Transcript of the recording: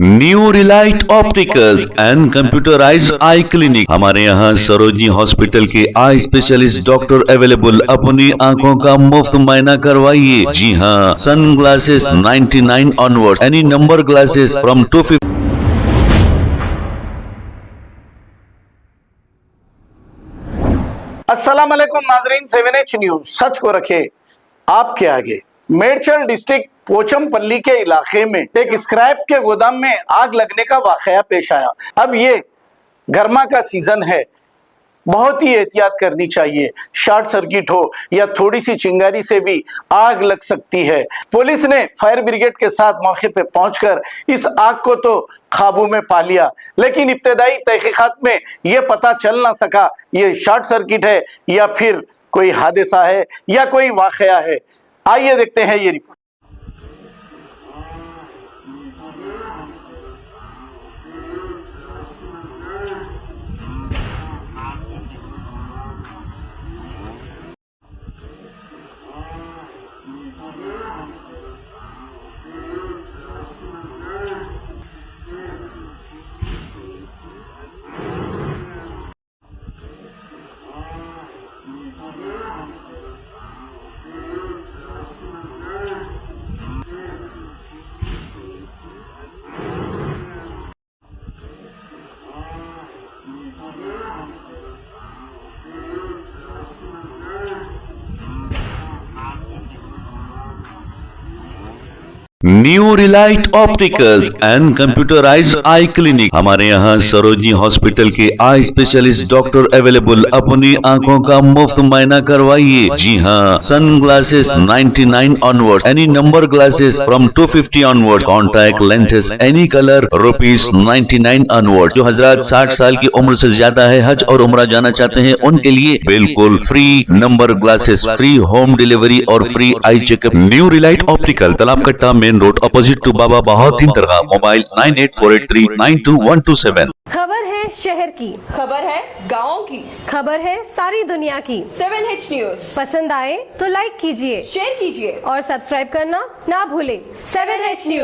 New Relight opticals and computerised I clinic. हमारे यहाँ Sarojini hospital के आई स्पेशलिस्ट डॉक्टर अवेलेबल। अपनी आंखों का मुफ्त मुआयना करवाइए। जी हाँ, sunglasses 99 onward, any number glasses from 250। अस्सलाम वालेकुम नाजरीन, 7H न्यूज सच को रखे आपके आगे। मेडचल डिस्ट्रिक्ट पोचमपल्ली के इलाके में एक स्क्रैप के गोदाम में आग लगने का वाकया पेश आया। अब ये गर्मा का सीजन है, बहुत ही एहतियात करनी चाहिए। शॉर्ट सर्किट हो या थोड़ी सी चिंगारी से भी आग लग सकती है। पुलिस ने फायर ब्रिगेड के साथ मौके पे पहुंचकर इस आग को तो काबू में पा लिया, लेकिन इब्तदाई तहकीकात में यह पता चल ना सका ये शॉर्ट सर्किट है या फिर कोई हादसा है या कोई वाकया है। आइए देखते हैं ये report. New Relight opticals and computerised I clinic. हमारे यहाँ सरोजनी हॉस्पिटल के आई स्पेशलिस्ट डॉक्टर अवेलेबल। अपनी आंखों का मुफ्त मुआयना करवाइए। जी हाँ, sunglasses 99 onward, any number glasses from 250 onward, contact lenses any colour ₹99 onward. जो हजरात 60 साल की उम्र से ज्यादा है, हज और उम्रा जाना चाहते हैं, उनके लिए बिल्कुल free number glasses, free home delivery और free eye checkup. New relight optical, Talab Katta main road, opposite to Baba Bahauddin Dargah. Mobile 9848392127। खबर है शहर की, खबर है गाँव की, खबर है सारी दुनिया की। 7H न्यूज पसंद आए तो लाइक कीजिए, शेयर कीजिए और सब्सक्राइब करना ना भूलें। 7H news.